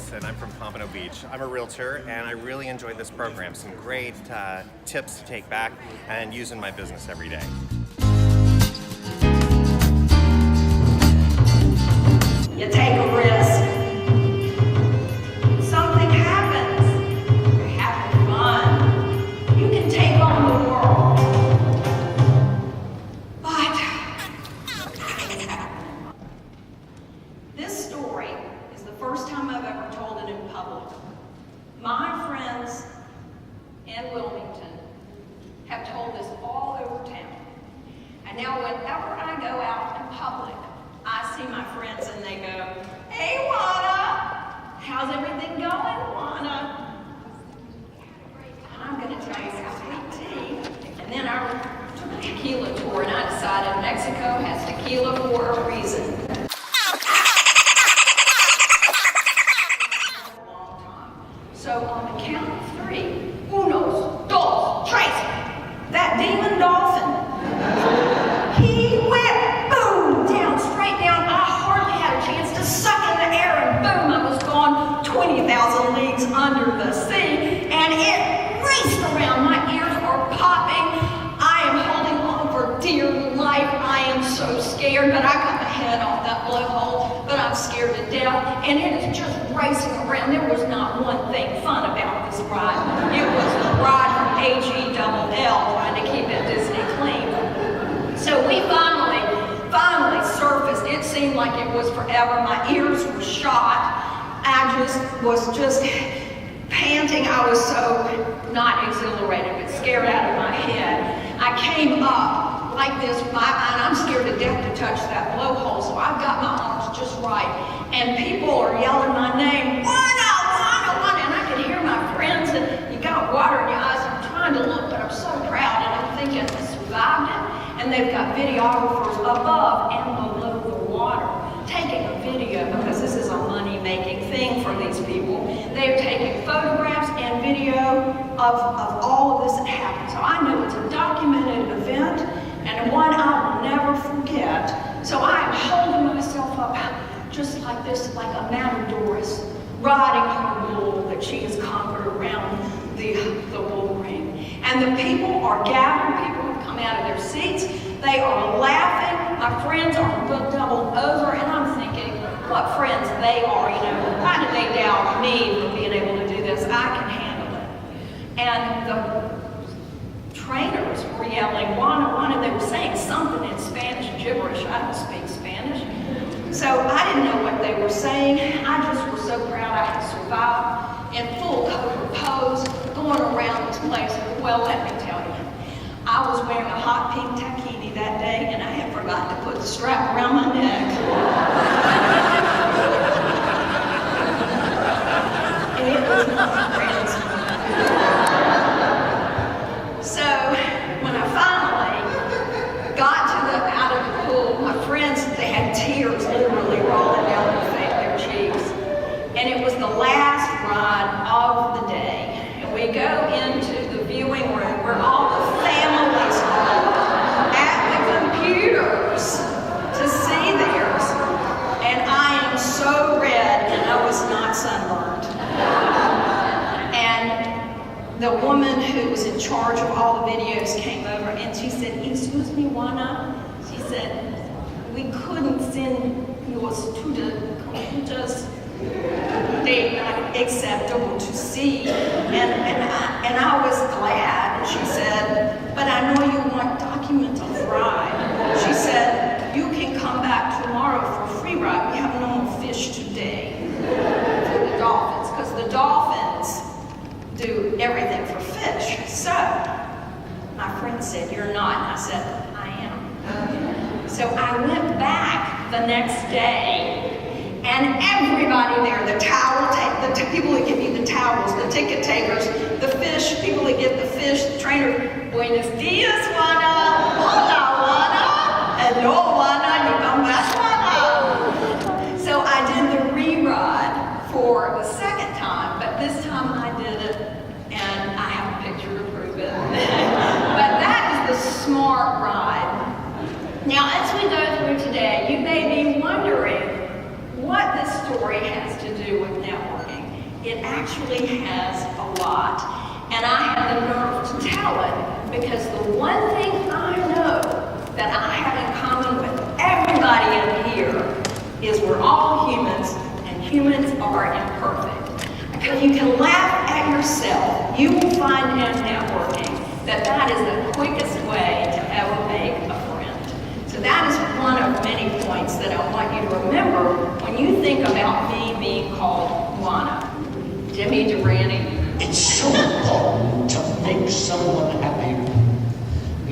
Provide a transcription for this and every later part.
Alex, and I'm from Pompano Beach. I'm a realtor, and I really enjoyed this program. Some great tips to take back and use in my business every day. You take a risk. Something happens. You're having fun. You can take on the world. But this story is the first time I've ever told it in public. My friends in Wilmington have told this all over town. And now whenever I go out in public, I see my friends and they go, "Hey, Juana, how's everything going, Juana?" And I'm going to tell you how sweet tea. And then I took a tequila tour and I decided Mexico has tequila for a reason. So on the count of three, unos, dos, tres, that demon dolphin, he went boom, down, straight down. I hardly had a chance to suck in the air and boom, I was gone 20,000 leagues under the sea and it raced around. My ears are popping. I am holding on for dear life. I am so scared, but I got my head off that blowhole, but I'm scared to death and it is just racing around. There was not one thing fun about this ride. It was the ride from H-E-double-L trying to keep it Disney clean. So we finally surfaced. It seemed like it was forever. My ears were shot. I was just panting. I was so not exhilarated, but scared out of my head. I came up like this, and I'm scared to death to touch that blowhole, so I've got my arms just right. And people are yelling my name, "Juana, Juana, Juana," and I can hear my friends, and you got water in your eyes. I'm trying to look, but I'm so proud, and I'm thinking I survived it. And they've got videographers above and below the water taking a video, because this is a money-making thing for these people. They're taking photographs and video of all of this that happened. So I know it's a documented event and one I will never forget. So I am holding myself up just like this, like a matadoress riding her bull that she has conquered around the bull ring. And the people are gathered. People have come out of their seats. They are laughing. My friends are doubled over, and I'm thinking, what friends they are, you know. Why did they doubt me for being able to do this? I can handle it. And the trainers were yelling, "Juana, Juana." They were saying something in Spanish, gibberish. I don't speak Spanish. So I didn't know what they were saying. I just was so proud I had survived in full cobra pose, going around this place. Well, let me tell you, I was wearing a hot pink taquini that day, and I had forgotten to put the strap around my neck. And it was not friends. So when I finally got out of the pool, my friends, they had tears literally rolling down their cheeks. And it was the last ride of the day. And we go into the viewing room where all the families are at the computers to see theirs. And I am so red, and I was not sunburned. And the woman who was in charge of all the videos came over and she said, "Excuse me, Juana." She said, "We couldn't send yours to the computers. They're not acceptable to see." And I was glad. She said, "But I know you want documents of ride." She said, "You can come back tomorrow for a free ride. We have no more fish today for the dolphins," because the dolphins do everything for fish. So my friend said, "You're not." And I said, "I am." So I went back the next day. And everybody there, the people that give you the towels, the ticket takers, the fish, people that get the fish, the trainer, "Buenos dias, Juana. Hola, Juana. Hello, Juana. You come back, Juana." So I did the re-ride for the second time, but this time I did it, and I have a picture to prove it. But that is the smart ride. Now, as we go through today, you may be wondering what this story has to do with networking. It actually has a lot. And I have the nerve to tell it because the one thing I know that I have in common with everybody in here is we're all humans, and humans are imperfect. Because you can laugh at yourself. You will find in networking that is the quickest way to ever make a friend. So that is one of many points that I want you to remember when you think about me being called Juana. Jimmy Durante. It's so important to make someone happy.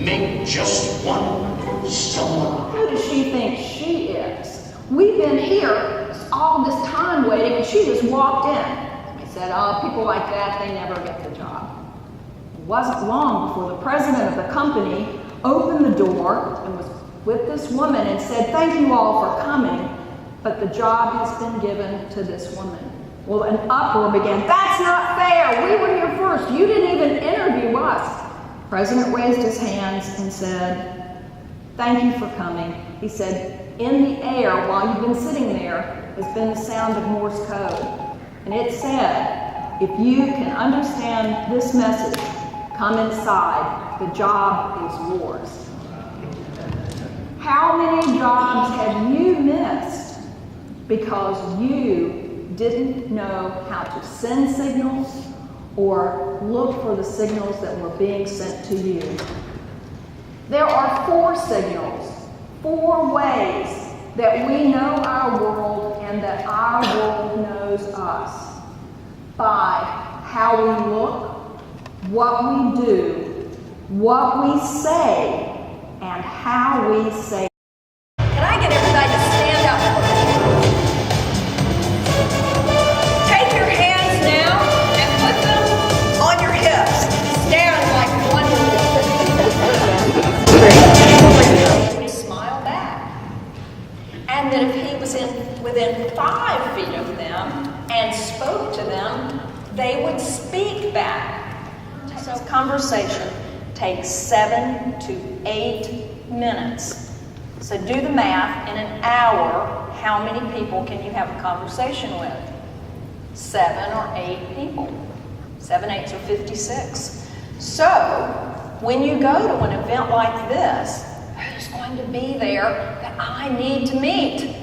Make just one someone. Who does she think she is? We've been here all this time waiting, and she just walked in. I said, oh, people like that, they never get the job. It wasn't long before the president of the company opened the door and was with this woman and said, thank you all for coming, but the job has been given to this woman. Well, an uproar began. That's not fair. We were here first. You didn't even interview us. The president raised his hands and said, thank you for coming. He said, in the air while you've been sitting there has been the sound of Morse code. And it said, if you can understand this message, come inside. The job is yours. How many jobs have you missed because you didn't know how to send signals or look for the signals that were being sent to you? There are 4 signals, 4 ways that we know our world and that our world knows us. By how we look, what we do, what we say, and how we say it. Can I get everybody to stand up for me? Take your hands now and put them on your hips. Stand like one. He smiled back. And that if he was within 5 feet of them and spoke to them, they would speak back. So conversation takes 7 to 8 minutes. So do the math. In an hour, how many people can you have a conversation with? 7 or 8 people. 7 8s are 56. So when you go to an event like this, who's going to be there that I need to meet?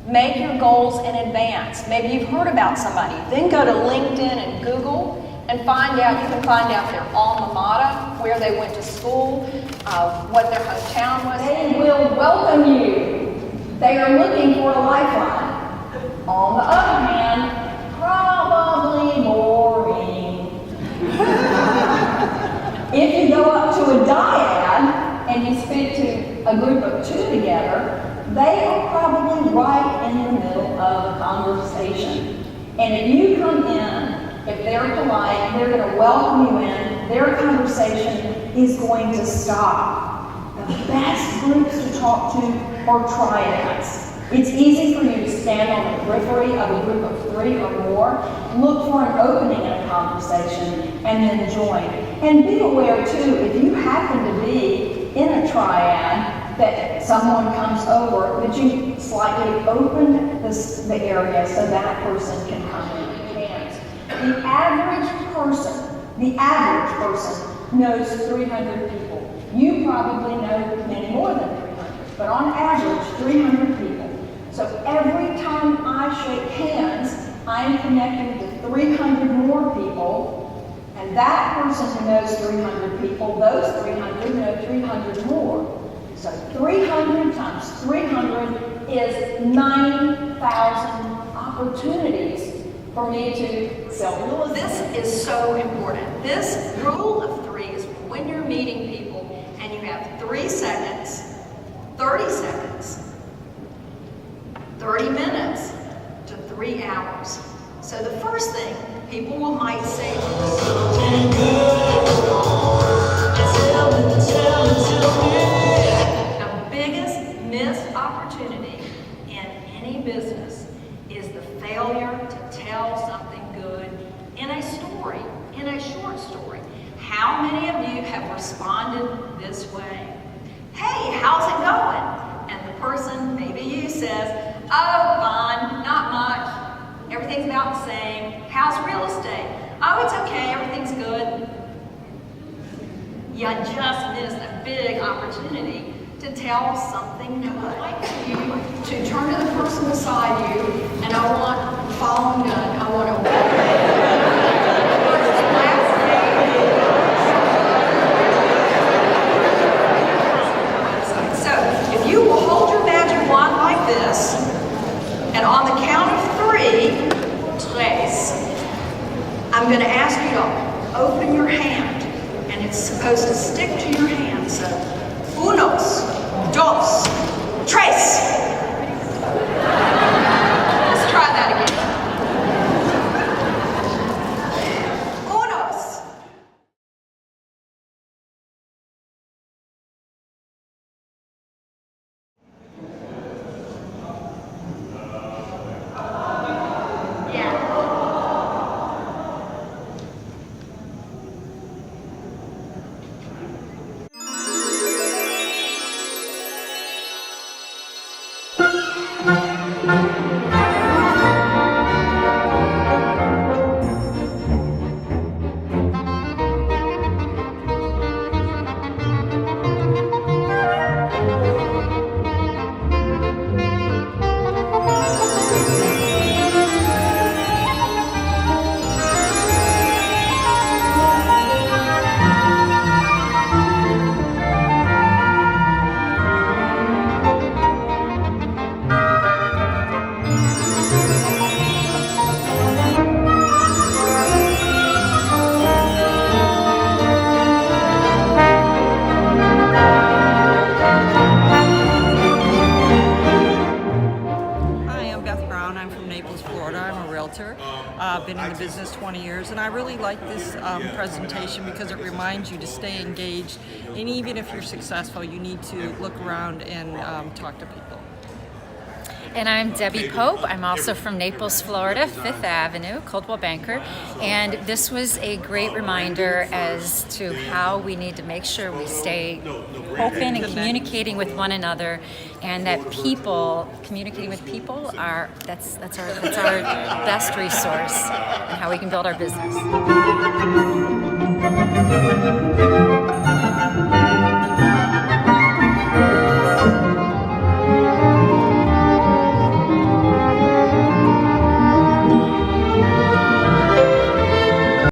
Make your goals in advance. Maybe you've heard about somebody. Then go to LinkedIn and Google and find out. You can find out their alma mater, where they went to school, what their hometown was. They will welcome you. They are looking for a lifeline. On the other hand, probably boring. If you go up to a dyad and you speak to a group of 2 together, they are probably right in the middle of a conversation. And if you come in, if they're polite, they're going to welcome you in, their conversation is going to stop. The best groups to talk to are triads. It's easy for you to stand on the periphery of a group of 3 or more, look for an opening in a conversation, and then join. And be aware too, if you happen to be in a triad, that someone comes over, that you slightly open the area so that person can come in. The average person knows 300 people. You probably know many more than 300, but on average, 300 people. So every time I shake hands, I am connecting to 300 more people, and that person who knows 300 people, those 300 know 300 more. So 300 times 300 is 9,000 opportunities for me to sell real estate. This is so important. This rule of 3 is when you're meeting people and you have 3 seconds, 30 seconds, 30 minutes to 3 hours. So the first thing people might say to the biggest missed opportunity in any business is the failure to tell something good in a story, in a short story. How many of you have responded this way? Hey, how's it going? And the person, maybe you, says, oh, fine, not much. Everything's about the same. you just missed a big opportunity to tell something new. I'd like for you to turn to the person beside you, and I want, following done, I want to So, if you will hold your magic wand like this, and on the count of 3, tres, I'm going to ask you to open your hand, and it's supposed to stick to your hand. So, unos, dos, tres. Let's try that again. Unos. Yeah. Been in the business 20 years, and I really like this presentation because it reminds you to stay engaged, and even if you're successful, you need to look around and talk to people. And I'm Debbie Pope. I'm also from Naples, Florida, 5th Avenue, Coldwell Banker. And this was a great reminder as to how we need to make sure we stay open and communicating with one another, and that people, communicating with people, that's our best resource and how we can build our business.